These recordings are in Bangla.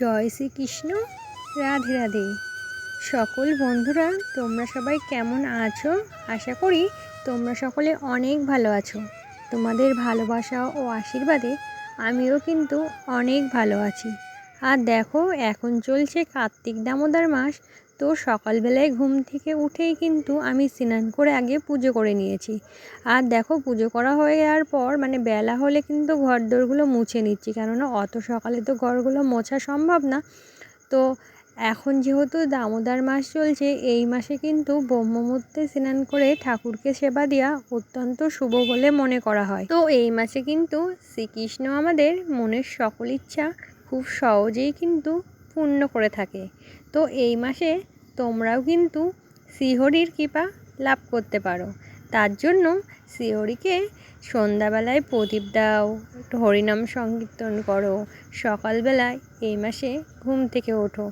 জয় শ্রীকৃষ্ণ। রাধে রাধে। সকল বন্ধুরা তোমরা সবাই কেমন আছো? আশা করি তোমরা সকলে অনেক ভালো আছো। তোমাদের ভালোবাসা ও আশীর্বাদে আমিও কিন্তু অনেক ভালো আছি। আর দেখো, এখন চলছে কার্তিক দামোদর মাস। তো সকালবেলায় ঘুম থেকে উঠেই কিন্তু আমি স্নান করে আগে পুজো করে নিয়েছি। আর দেখো, পুজো করা হয়ে যাওয়ার পর বেলা হলে কিন্তু ঘরদোরগুলো মুছে নিচ্ছি, কেননা অত সকালে তো ঘরগুলো মোছা সম্ভব না। তো এখন যেহেতু দামোদর মাস চলছে, এই মাসে কিন্তু ব্রহ্মমুহূর্তে স্নান করে ঠাকুরকে সেবা দেওয়া অত্যন্ত শুভ বলে মনে করা হয়। তো এই মাসে কিন্তু শ্রীকৃষ্ণ আমাদের মনের সকল ইচ্ছা খুব সহজেই কিন্তু পূর্ণ করে থাকে। তো এই মাসে তোমরাও কিন্তু শ্রীহরির কৃপা লাভ করতে পারো। তার জন্য শ্রীহরিকে সন্ধ্যাবেলায় প্রদীপ দাও, একটু হরিনাম সংকীর্তন করো, সকালবেলায় এই মাসে ঘুম থেকে ওঠো।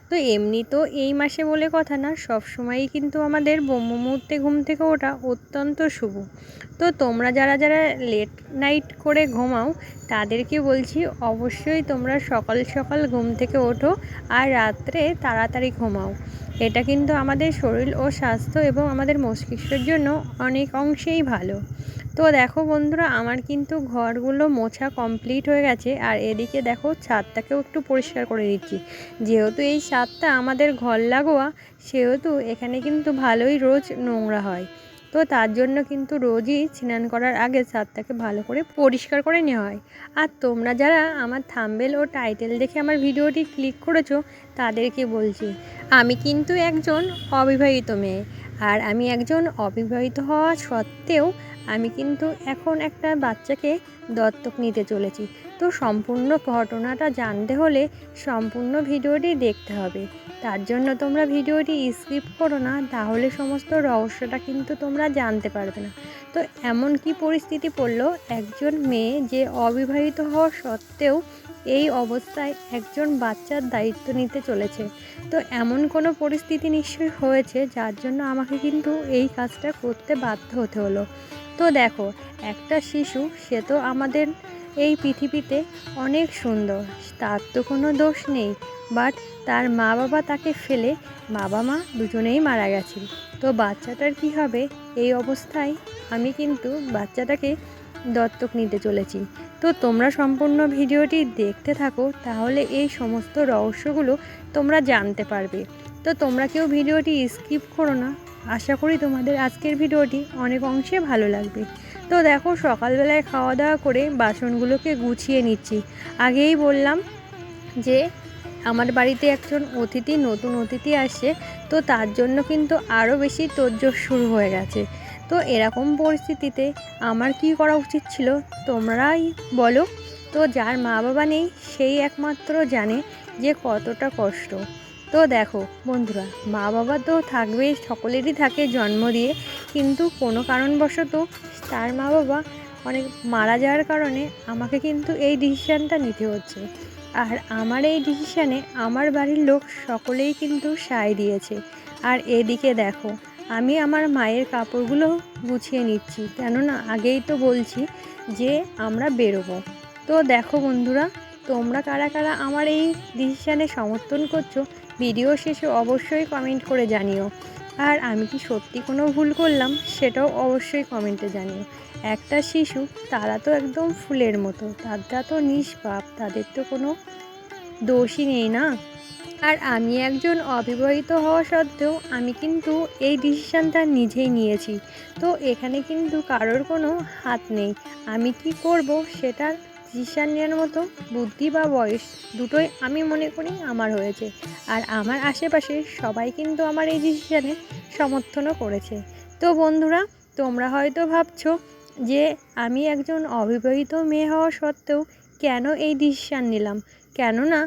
তো এমনি তো এই মাসে বলে কথা না, সব সময়ই কিন্তু আমাদের ব্রহ্ম মুহূর্তে ঘুম থেকে ওঠা অত্যন্ত শুভ। তো তোমরা যারা যারা লেট নাইট করে ঘুমাও তাদেরকে বলছি, অবশ্যই তোমরা সকাল সকাল ঘুম থেকে ওঠো আর রাত্রে তাড়াতাড়ি ঘুমাও। এটা কিন্তু আমাদের শরীর ও স্বাস্থ্য এবং আমাদের মস্তিষ্কের জন্য অনেক অংশেই ভালো। তো দেখো বন্ধুরা, আমার কিন্তু ঘরগুলো মোছা কমপ্লিট হয়ে গেছে। আর এদিকে দেখো, ছাদটাকেও একটু পরিষ্কার করে দিচ্ছি। যেহেতু এই ছাদটা আমাদের ঘর লাগোয়া, সেহেতু এখানে কিন্তু ভালোই রোজ নোংরা হয়। তো তার জন্য কিন্তু রোজই স্নান করার আগে ছাদটাকে ভালো করে পরিষ্কার করে নেওয়া হয়। আর তোমরা যারা আমার থাম্বনেল ও টাইটেল দেখে আমার ভিডিওটি ক্লিক করেছো তাদেরকে বলছি, আমি কিন্তু একজন অবিবাহিত মেয়ে। আর আমি একজন অবিবাহিত হওয়া সত্ত্বেও আমি কিন্তু এখন একটা বাচ্চাকে দত্তক নিতে চলেছি। তো সম্পূর্ণ ঘটনাটা জানতে হলে সম্পূর্ণ ভিডিওটি দেখতে হবে। তার জন্য তোমরা ভিডিওটি স্কিপ করো না, তাহলে সমস্ত রহস্যটা কিন্তু তোমরা জানতে পারবে না। তো এমন কি পরিস্থিতি পড়লো, একজন মেয়ে যে অবিবাহিত হওয়া সত্ত্বেও এই অবস্থায় একজন বাচ্চার দায়িত্ব নিতে চলেছে। তো এমন কোনো পরিস্থিতি নিশ্চয়ই হয়েছে যার জন্য আমাকে কিন্তু এই কাজটা করতে বাধ্য হতে হলো। তো দেখো, একটা শিশু, সে তো আমাদের এই পৃথিবীতে অনেক সুন্দর, তার তো কোনো দোষ নেই। বাট তার মা বাবা তাকে ফেলে, বাবা মা দুজনেই মারা গেছে। তো বাচ্চাটার কি হবে? এই অবস্থায় আমি কিন্তু বাচ্চাটাকে দত্তক নিতে চলেছি। তো তোমরা সম্পূর্ণ ভিডিওটি দেখতে থাকো, তাহলে এই সমস্ত রহস্যগুলো তোমরা জানতে পারবে। তো তোমরা কেউ ভিডিওটি স্কিপ করো না। আশা করি তোমাদের আজকের ভিডিওটি অনেক অংশে ভালো লাগবে। তো দেখো, সকালবেলায় খাওয়া দাওয়া করে বাসনগুলোকে গুছিয়ে নিচ্ছি। আগেই বললাম যে আমার বাড়িতে একজন নতুন অতিথি আসছে। তো তার জন্য কিন্তু আরও বেশি তোড়জোড় শুরু হয়ে গেছে। তো এরকম পরিস্থিতিতে আমার কি করা উচিত ছিল তোমরাই বলো। তো যার মা বাবা নেই সেই একমাত্র জানে যে কতটা কষ্ট। তো দেখো বন্ধুরা, মা বাবা তো থাকবেই, সকলেরই থাকে জন্ম দিয়ে, কিন্তু কোনো কারণবশত তার মা বাবা অনেক মারা যাওয়ার কারণে আমাকে কিন্তু এই ডিসিশানটা নিতে হচ্ছে। আর আমার এই ডিসিশানে আমার বাড়ির লোক সকলেই কিন্তু সায় দিয়েছে। আর এদিকে দেখো, আমি আমার মায়ের কাপড়গুলো গুছিয়ে নিচ্ছি, কেননা আগেই তো বলছি যে আমরা বেরোবো। তো দেখো বন্ধুরা, তোমরা কারা কারা আমার এই ডিসিশানে সমর্থন করছো ভিডিও শেষে অবশ্যই কমেন্ট করে জানিও। আর আমি কি সত্যি কোনো ভুল করলাম সেটাও অবশ্যই কমেন্টে জানিও। একটা শিশু, তারা তো একদম ফুলের মতো, তারা তো নিষ্পাপ, তাদের তো কোনো দোষই নেই না। আর আমি একজন অবিবাহিত হওয়া সত্ত্বেও আমি কিন্তু এই ডিসিশানটা নিজেই নিয়েছি। তো এখানে কিন্তু কারোর কোনো হাত নেই। আমি কি করব সেটার ডিসিশান নেওয়ার মতো বুদ্ধি বা বয়স দুটোই আমি মনে করি আমার হয়েছে। আর আমার আশেপাশে সবাই কিন্তু আমার এই ডিসিশানে সমর্থনও করেছে। তো বন্ধুরা, তোমরা হয়তো ভাবছো যে আমি একজন অবিবাহিত মেয়ে হওয়া সত্ত্বেও কেন এই ডিসিশান নিলাম। কেননা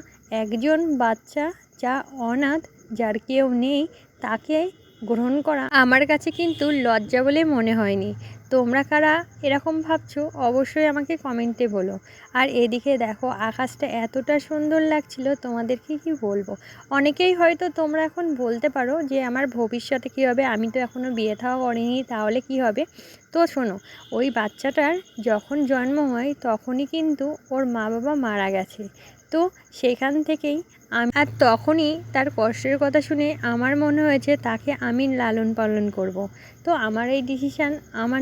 একজন বাচ্চা যা অনাথ, যার কেউ নেই, তাকে গ্রহণ করা আমার কাছে কিন্তু লজ্জা বলে মনে হয়নি। তোমরা কারা এরকম ভাবছো অবশ্যই আমাকে কমেন্টে বলো। আর এদিকে দেখো, আকাশটা এতটা সুন্দর লাগছিল, তোমাদেরকে কি বলবো। অনেকেই হয়তো তোমরা এখন বলতে পারো যে আমার ভবিষ্যতে কী হবে, আমি তো এখনও বিয়ে থাও করিনি, তাহলে কি হবে। তো শোনো, ওই বাচ্চাটার যখন জন্ম হয় তখনই কিন্তু ওর মা বাবা মারা গেছে। তো সেখান থেকেই আর তখনই তার কষ্টের কথা শুনে আমার মনে হয়েছে তাকে আমি লালন পালন করব। তো আমার এই ডিসিশান আমার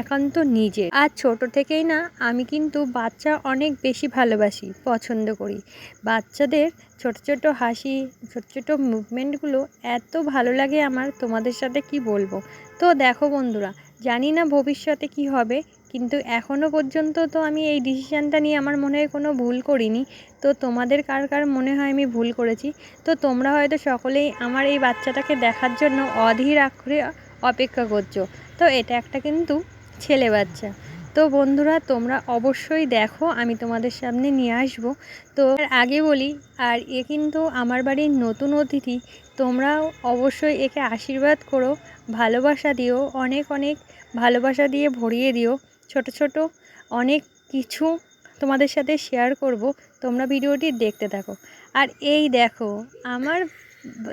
একান্ত নিজের। আর ছোট থেকেই না আমি কিন্তু বাচ্চা অনেক বেশি ভালোবাসি, পছন্দ করি। বাচ্চাদের ছোট ছোট হাসি, ছোট ছোট মুভমেন্টগুলো এত ভালো লাগে আমার, তোমাদের সাথে কি বলবো। তো দেখো বন্ধুরা, জানি না ভবিষ্যতে কি হবে, কিন্তু এখনও পর্যন্ত তো আমি এই ডিসিশানটা নিয়ে আমার মনে হয় কোনো ভুল করিনি। তো তোমাদের কার কার মনে হয় আমি ভুল করেছি? তো তোমরা হয়তো সকলেই আমার এই বাচ্চাটাকে দেখার জন্য অধীর আগ্রহে অপেক্ষা করছো। তো এটা একটা কিন্তু ছেলে বাচ্চা। তো বন্ধুরা, তোমরা অবশ্যই দেখো, আমি তোমাদের সামনে নিয়ে আসবো। তো এর আগে বলি, আর এ কিন্তু আমার বাড়ির নতুন অতিথি। তোমরাও অবশ্যই একে আশীর্বাদ করো, ভালোবাসা দিও, অনেক অনেক ভালোবাসা দিয়ে ভরিয়ে দিও। ছোট ছোট অনেক কিছু তোমাদের সাথে শেয়ার করব, তোমরা ভিডিওটি দেখতে থাকো। আর এই দেখো আমার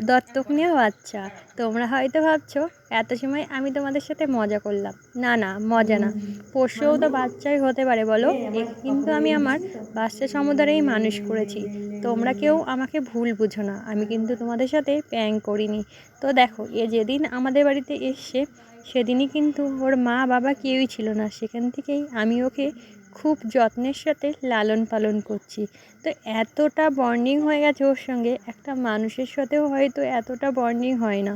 দত্তক নেওয়া বাচ্চা। তোমরা হয়তো ভাবছো এত সময় আমি তোমাদের সাথে মজা করলাম। না না, মজা না, পোষ্যও তো বাচ্চাই হতে পারে বলো। একে কিন্তু আমি আমার বাচ্চা সমুদারেই মানুষ করেছি। তোমরা কেউ আমাকে ভুল বুঝো না, আমি কিন্তু তোমাদের সাথে প্র্যাঙ্ক করিনি। তো দেখো, এ যেদিন আমাদের বাড়িতে এসছে সেদিনই কিন্তু ওর মা বাবা কেউই ছিল না। সেখান থেকেই আমি ওকে খুব যত্নের সাথে লালন পালন করছি। তো এতটা বন্ডিং হয়ে গেছে ওর সঙ্গে, একটা মানুষের সাথেও হয়তো এতটা বন্ডিং হয় না।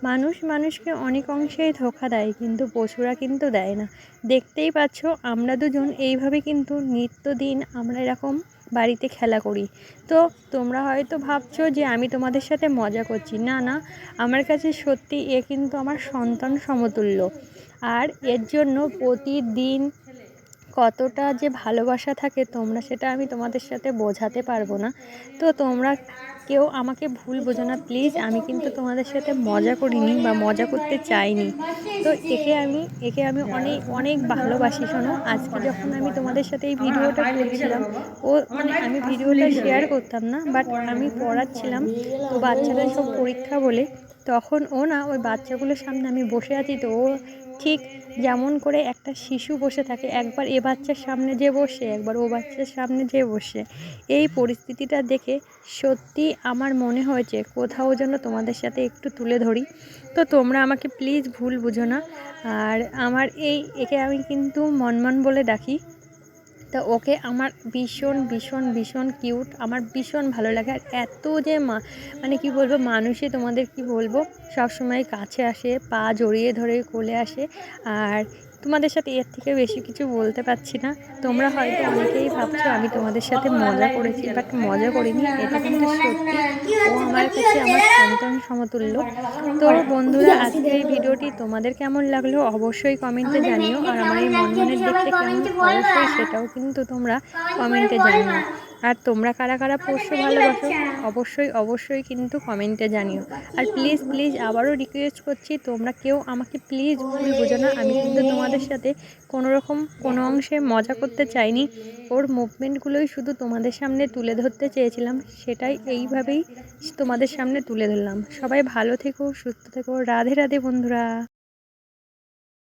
মানুষ মানুষকে অনেক অংশেই ধোঁকা দেয়, কিন্তু পশুরা কিন্তু দেয় না। দেখতেই পাচ্ছ, আমরা দুজন এইভাবে কিন্তু নিত্যদিন আমরা এরকম বাড়িতে খেলা করি। তো তোমরা হয়তো ভাবছো যে আমি তোমাদের সাথে মজা করছি। না না, আমার কাছে সত্যি এ কিন্তু আমার সন্তান সমতুল্য। আর এর জন্য প্রতিদিন কতটা যে ভালোবাসা থাকে তোমরা সেটা আমি তোমাদের সাথে বোঝাতে পারবো না। তো তোমরা কেউ আমাকে ভুল বোঝো না প্লিজ, আমি কিন্তু তোমাদের সাথে মজা করিনি বা মজা করতে চাইনি। তো একে আমি অনেক অনেক ভালোবাসি। শোনো, আজকে যখন আমি তোমাদের সাথে এই ভিডিওটা করছিলাম, ও মানে আমি ভিডিওটা শেয়ার করতাম না, বাট আমি পড়াচ্ছিলাম। তো বাচ্চাদের সব পরীক্ষা বলে, তখন ও না ওই বাচ্চাগুলোর সামনে আমি বসে আছি, তো ও ঠিক যেমন করে একটা শিশু বসে থাকে, একবার এ বাচ্চার সামনে যে বসে, একবার ও বাচ্চার সামনে যে বসে, এই পরিস্থিতিটা দেখে সত্যি আমার মনে হয়েছে কোথাও যেন তোমাদের সাথে একটু তুলে ধরি। তো তোমরা আমাকে প্লিজ ভুল বুঝো না। আর আমার একে আমি কিন্তু মনমন বলে ডাকি। তো ওকে আমার ভীষণ ভীষণ ভীষণ কিউট, আমার ভীষণ ভালো লাগে। আর এত যে মানে কি বলবো, মানুষে তোমাদের কি বলবো, সবসময় কাছে আসে, পা জড়িয়ে ধরে কোলে আসে। আর তোমাদের সাথে এর থেকে বেশি কিছু বলতে পারছি না। তোমরা হয়তো অনেকেই ভাবছো আমি তোমাদের সাথে মজা করেছি, বাট মজা করিনি, এটা কিন্তু সত্যি। ও আমার কাছে আমার সন্তান সমতুল্য। তো বন্ধুরা, আজকের এই ভিডিওটি তোমাদের কেমন লাগলো অবশ্যই কমেন্টে জানিও। আর আমার এই মনমনের দেখতে কেমন অবশ্যই সেটাও কিন্তু তোমরা কমেন্টে জানিও। আর তোমরা কারা কারা পোষ্য ভালোবাসো অবশ্যই অবশ্যই কিন্তু কমেন্টে জানিও। আর প্লিজ প্লিজ আবারও রিকোয়েস্ট করছি, তোমরা কেউ আমাকে প্লিজ ভুল বোঝো না। আমি কিন্তু তোমাদের সাথে কোনো রকম কোনো অংশে মজা করতে চাইনি। ওর মুভমেন্টগুলোই শুধু তোমাদের সামনে তুলে ধরতে চেয়েছিলাম, সেটাই এইভাবেই তোমাদের সামনে তুলে ধরলাম। সবাই ভালো থেকো, সুস্থ থেকো। রাধে রাধে বন্ধুরা।